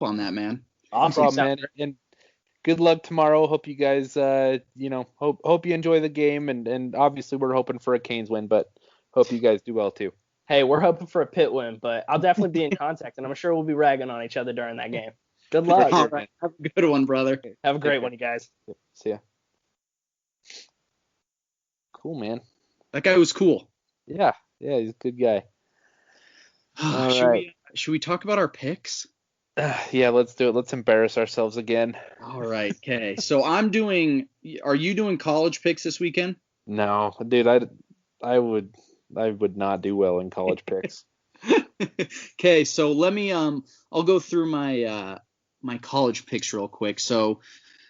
on that, man. No Awesome. problem, man. And good luck tomorrow. Hope you guys, hope you enjoy the game. And obviously we're hoping for a Canes win, but hope you guys do well too. Hey, we're hoping for a Pitt win, but I'll definitely be in contact, and I'm sure we'll be ragging on each other during that game. Good luck. All right. Have a good one, brother. Have a great one, you guys. See ya. Cool, man. That guy was cool. Yeah, he's a good guy. All right. Should we talk about our picks? Yeah, let's do it. Let's embarrass ourselves again. All right. Okay. So are you doing college picks this weekend? No, dude, I would not do well in college picks. Okay, so let me I'll go through my my college picks real quick. So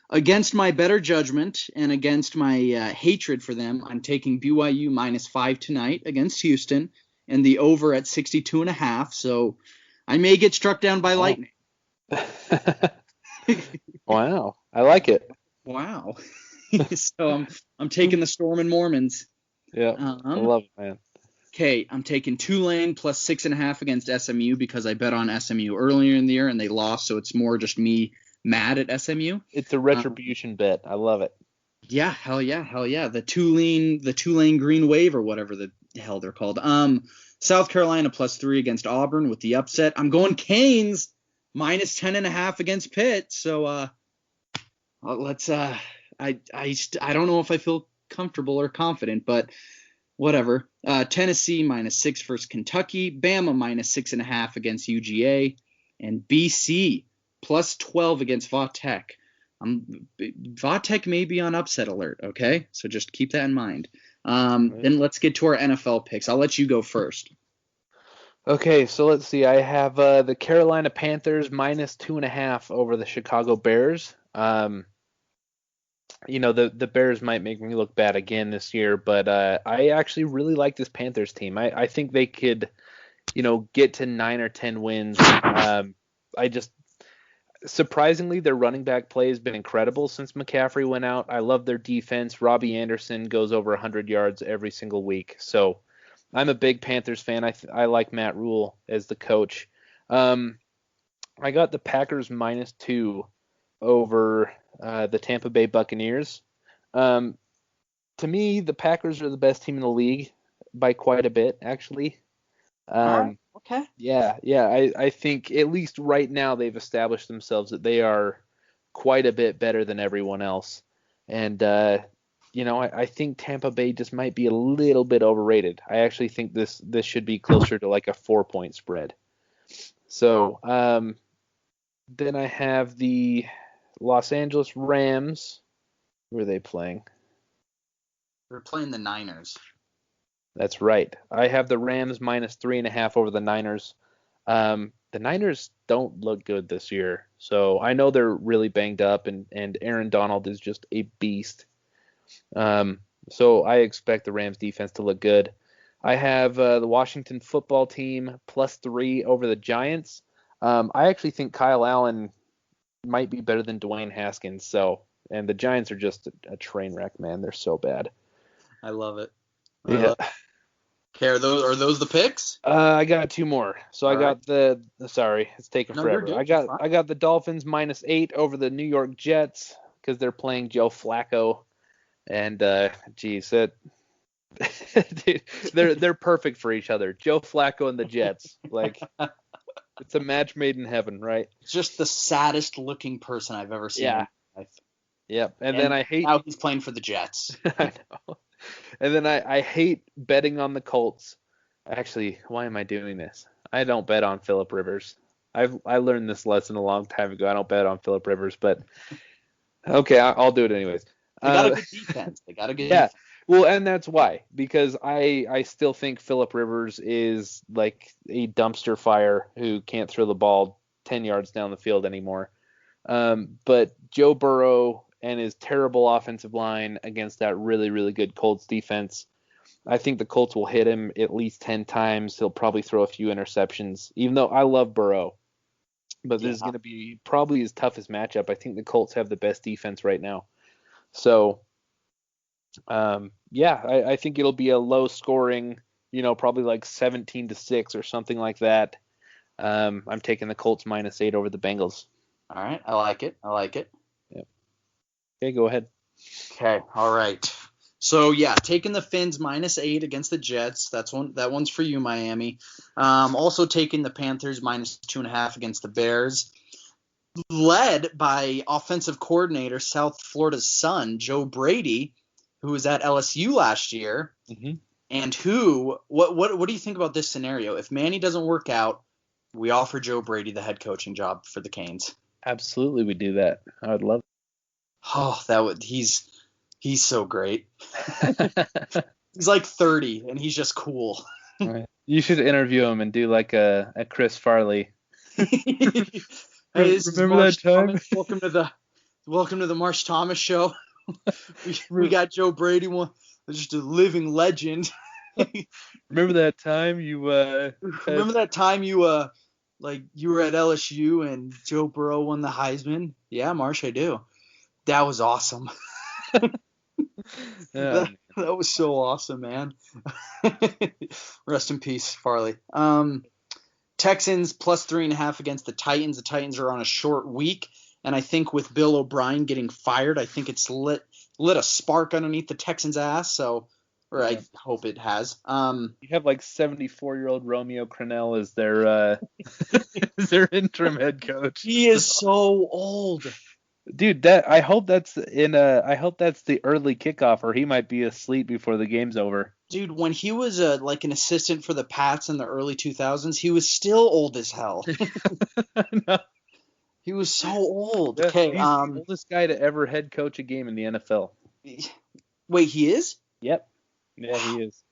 against my better judgment and against my hatred for them, I'm taking BYU -5 tonight against Houston and the over at 62.5. So I may get struck down by lightning. Wow, I like it. Wow. So I'm taking the Stormin' Mormons. Yeah, I love it, man. Okay, I'm taking Tulane plus 6.5 against SMU because I bet on SMU earlier in the year and they lost, so it's more just me mad at SMU. It's a retribution bet. I love it. Yeah, hell yeah. The Tulane Green Wave or whatever the hell they're called. South Carolina +3 against Auburn with the upset. I'm going Canes -10.5 against Pitt. So let's I don't know if I feel comfortable or confident, but whatever. Tennessee -6 versus Kentucky. Bama -6.5 against UGA, and BC +12 against Vautech. Vautech may be on upset alert, okay? So just keep that in mind. Then let's get to our NFL picks. I'll let you go first. Okay, so let's see. I have the Carolina Panthers -2.5 over the Chicago Bears. The Bears might make me look bad again this year, but I actually really like this Panthers team. I think they could, get to 9 or 10 wins. Surprisingly, their running back play has been incredible since McCaffrey went out. I love their defense. Robbie Anderson goes over 100 yards every single week. So I'm a big Panthers fan. I like Matt Rule as the coach. I got the Packers -2 over the Tampa Bay Buccaneers. To me, the Packers are the best team in the league by quite a bit, actually. All right. Okay. Yeah. I think at least right now they've established themselves that they are quite a bit better than everyone else. And, I think Tampa Bay just might be a little bit overrated. I actually think this should be closer to like a 4-point spread. So then I have the Los Angeles Rams. Who are they playing? They're playing the Niners. That's right. I have the Rams -3.5 over the Niners. The Niners don't look good this year, so I know they're really banged up, and Aaron Donald is just a beast. So I expect the Rams defense to look good. I have the Washington football team +3 over the Giants. I actually think Kyle Allen might be better than Dwayne Haskins. And the Giants are just a train wreck, man. They're so bad. I love it. Yeah. Okay, are those the picks? I got 2 more. So I got sorry, it's taking forever. You're good. I got the Dolphins -8 over the New York Jets because they're playing Joe Flacco, and dude, they're perfect for each other. Joe Flacco and the Jets, like it's a match made in heaven, right? Just the saddest looking person I've ever seen. Yeah. Yep. And then I hate now he's playing for the Jets. I know. And then I hate betting on the Colts. Actually, why am I doing this? I don't bet on Phillip Rivers. I learned this lesson a long time ago. I don't bet on Phillip Rivers, but okay, I'll do it anyways. They got a good defense. Yeah. Well, and that's why, because I still think Phillip Rivers is like a dumpster fire who can't throw the ball 10 yards down the field anymore. But Joe Burrow and his terrible offensive line against that really, really good Colts defense, I think the Colts will hit him at least 10 times. He'll probably throw a few interceptions, even though I love Burrow. But this is going to be probably his toughest matchup. I think the Colts have the best defense right now. So, I think it'll be a low scoring, probably like 17-6 or something like that. I'm taking the Colts -8 over the Bengals. All right, I like it. Yep. Okay, go ahead. Okay, all right. So yeah, taking the Fins -8 against the Jets. That one's for you, Miami. Also taking the Panthers -2.5 against the Bears. Led by offensive coordinator South Florida's son, Joe Brady, who was at LSU last year. Mm-hmm. And what do you think about this scenario? If Manny doesn't work out, we offer Joe Brady the head coaching job for the Canes. Absolutely, we do that. I would love. Oh, he's so great. He's like 30 and he's just cool. You should interview him and do like a Chris Farley. Hey, this remember is Marsh that time? Thomas. Welcome to the Marsh Thomas show. we got Joe Brady, just a living legend. Remember that time you remember that time you were at LSU and Joe Burrow won the Heisman? Yeah, Marsh, I do. That was awesome. That was so awesome, man. Rest in peace, Farley. Texans +3.5 against the Titans. The Titans are on a short week, and I think with Bill O'Brien getting fired, I think it's lit a spark underneath the Texans' ass. So, I hope it has. You have like 74-year-old Romeo Crennel as their interim head coach. He is so old. Dude, I hope that's the early kickoff, or he might be asleep before the game's over. Dude, when he was an assistant for the Pats in the early 2000s, he was still old as hell. No. He was so old. Yeah, Okay, he's the oldest guy to ever head coach a game in the NFL. Wait, he is? Yep. Yeah, he is.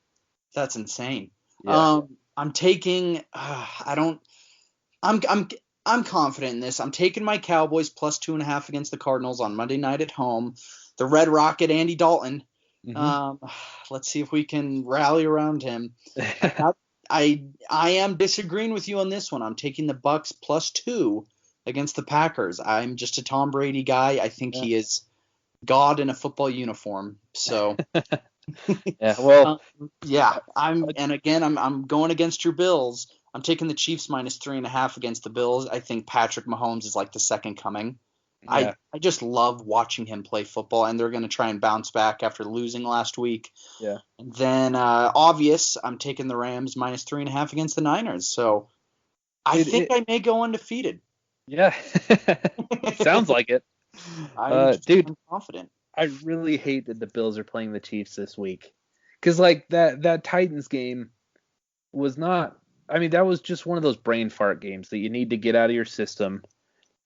That's insane. Yeah. I'm taking. I'm confident in this. I'm taking my Cowboys +2.5 against the Cardinals on Monday night at home. The Red Rocket, Andy Dalton. Mm-hmm. Let's see if we can rally around him. I am disagreeing with you on this one. I'm taking the Bucks +2 against the Packers. I'm just a Tom Brady guy. I think he is God in a football uniform. So yeah, well, I'm going against your Bills. I'm taking the Chiefs -3.5 against the Bills. I think Patrick Mahomes is like the second coming. Yeah. I just love watching him play football, and they're going to try and bounce back after losing last week. Yeah. And then, I'm taking the Rams -3.5 against the Niners. So I think I may go undefeated. Yeah. Sounds like it. I'm confident. I really hate that the Bills are playing the Chiefs this week. Because, like, that Titans game was not – I mean, that was just one of those brain fart games that you need to get out of your system.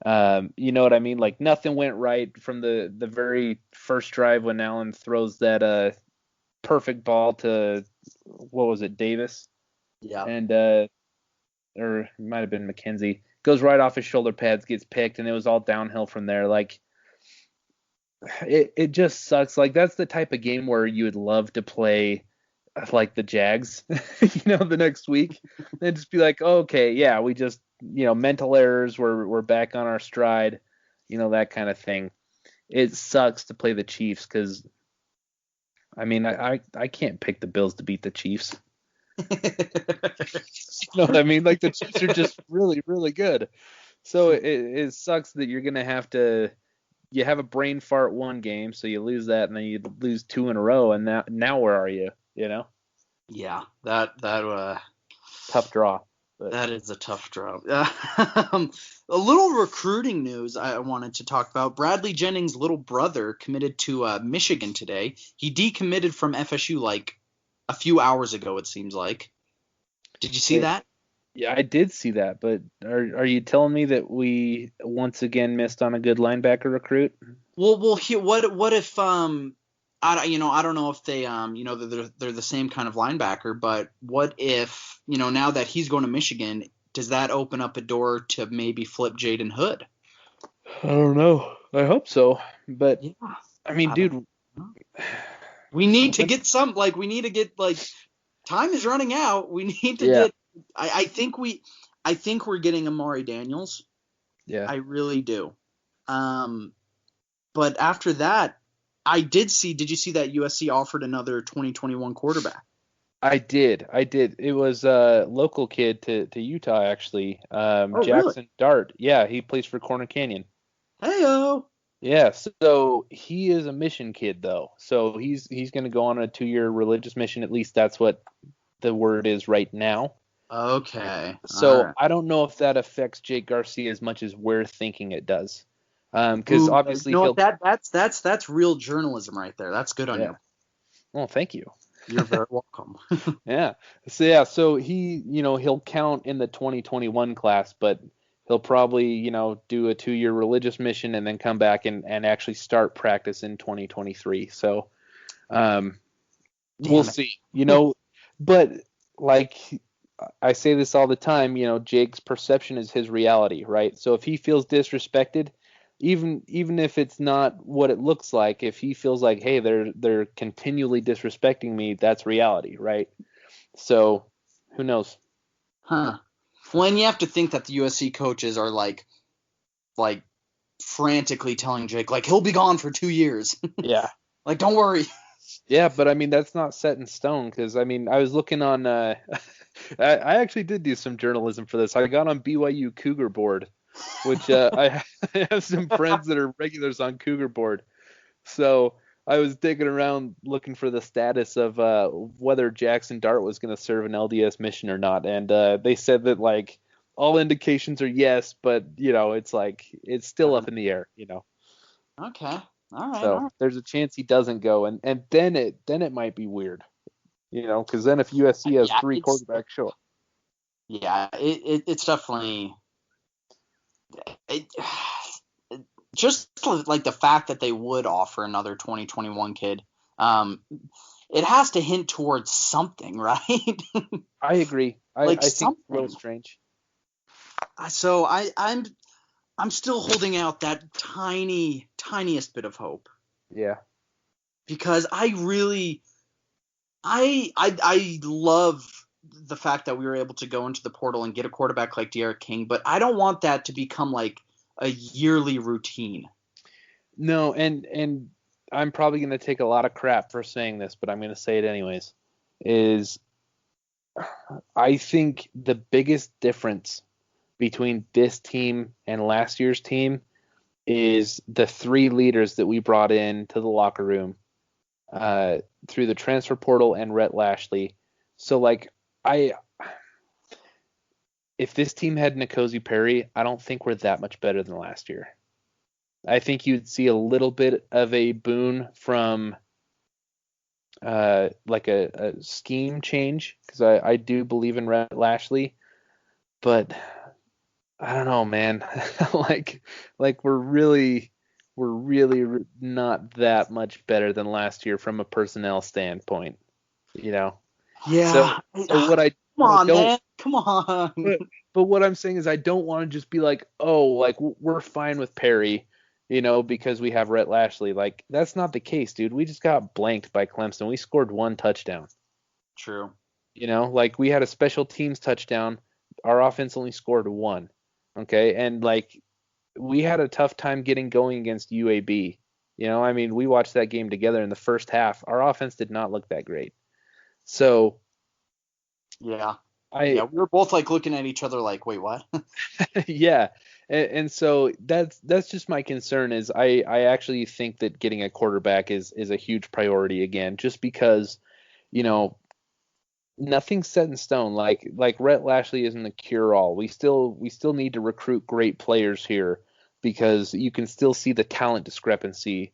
You know what I mean? Like, nothing went right from the very first drive when Allen throws that perfect ball to, what was it, Davis? Yeah. And or it might have been McKenzie. Goes right off his shoulder pads, gets picked, and it was all downhill from there. Like, it just sucks. Like, that's the type of game where you would love to play like the Jags, the next week. And just be like, oh, okay, yeah, we just, mental errors, we're back on our stride, that kind of thing. It sucks to play the Chiefs because, I mean, I can't pick the Bills to beat the Chiefs. You know what I mean? Like, the Chiefs are just really, really good. So it sucks that you're going to have to, you have a brain fart one game, so you lose that, and then you lose two in a row, and now where are you, Yeah, that tough draw. But that is a tough draw. A little recruiting news I wanted to talk about. Bradley Jennings' little brother committed to Michigan today. He decommitted from FSU like a few hours ago, it seems like. Did you see that? Yeah, I did see that, but are you telling me that we once again missed on a good linebacker recruit? Well, what if I don't know if they they're the same kind of linebacker, but what if now that he's going to Michigan, does that open up a door to maybe flip Jaden Hood? I don't know. I hope so, but yeah, I mean, dude, we need to get time is running out. We need to get. I think we're getting Amari Daniels. Yeah, I really do. But after that, I did see. Did you see that USC offered another 2021 quarterback? I did. It was a local kid to Utah, actually. Oh, really? Jackson Dart. Yeah, he plays for Corner Canyon. Heyo. Yeah, so he is a mission kid though. So he's going to go on a 2-year religious mission. At least that's what the word is right now. Okay. All So right. I don't know if that affects Jake Garcia as much as we're thinking it does. Because Ooh, obviously you know he'll. what? That's real journalism right there. That's good on Yeah. you. Oh, thank you. You're very welcome. Yeah. So he, he'll count in the 2021 class, but he'll probably, do a 2-year religious mission and then come back and actually start practice in 2023. So we'll Damn it. see. But like I say this all the time, Jake's perception is his reality, right? So if he feels disrespected, even if it's not what it looks like, if he feels like, hey, they're continually disrespecting me, that's reality, right? So who knows? Huh. Well, and you have to think that the USC coaches are like frantically telling Jake, like, he'll be gone for 2 years. Yeah. Like, don't worry. Yeah, but I mean that's not set in stone because I mean I was looking on I actually did do some journalism for this. I got on BYU Cougar Board, which I have some friends that are regulars on Cougar Board. So I was digging around looking for the status of whether Jackson Dart was going to serve an LDS mission or not, and they said that like all indications are yes, but it's like it's still up in the air. Okay. All right. So there's a chance he doesn't go, and then it might be weird, because then if USC has Yeah, three quarterbacks show up. Yeah, it's definitely it, just like the fact that they would offer another 2021 kid. It has to hint towards something, right? I agree. Like I think it's a little something. strange. So I'm still holding out that tiniest bit of hope Yeah. because I really I love the fact that we were able to go into the portal and get a quarterback like De'Aaron King, but I don't want that to become like a yearly routine. No, and I'm probably going to take a lot of crap for saying this, but I'm going to say it anyways. Is I think the biggest difference between this team and last year's team is the 3 leaders that we brought in to the locker room through the transfer portal and Rhett Lashley. So like if this team had N'Kosi Perry, I don't think we're that much better than last year. I think you'd see a little bit of a boon from like a scheme change because I do believe in Rhett Lashley, but I don't know, man. like we're really not that much better than last year from a personnel standpoint, Yeah. So what I Come on, don't man. Come on. but what I'm saying is I don't want to just be like, oh, like we're fine with Perry, because we have Rhett Lashley. Like that's not the case, dude. We just got blanked by Clemson. We scored 1 touchdown. True. Like we had a special teams touchdown. Our offense only scored 1. Okay, and like we had a tough time getting going against UAB. I mean, we watched that game together in the first half. Our offense did not look that great. So Yeah. We were both like looking at each other like, wait, what? yeah. And so that's just my concern is I actually think that getting a quarterback is a huge priority again, just because, nothing's set in stone. Like Rhett Lashley isn't the cure all. We still need to recruit great players here because you can still see the talent discrepancy.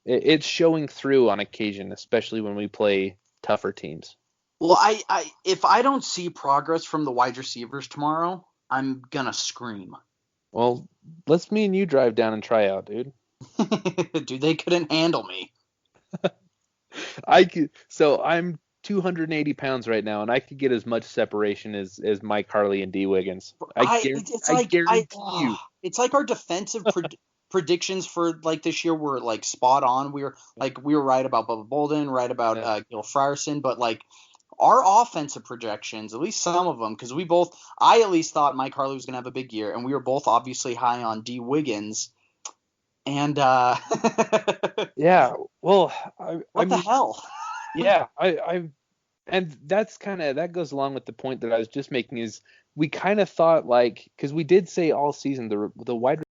It's showing through on occasion, especially when we play tougher teams. Well, I if I don't see progress from the wide receivers tomorrow, I'm gonna scream. Well, let's me and you drive down and try out, dude. Dude, they couldn't handle me. So I'm 280 pounds right now, and I could get as much separation as Mike Harley and D Wiggins. I guarantee you. It's like our defensive predictions for like this year were like spot on. We were right about Bubba Bolden, right about Gil Frierson, but like our offensive projections, at least some of them, because I at least thought Mike Harley was gonna have a big year, and we were both obviously high on D Wiggins. And yeah, well, what the hell? Yeah, And that goes along with the point that I was just making is we kind of thought like, because we did say all season the wide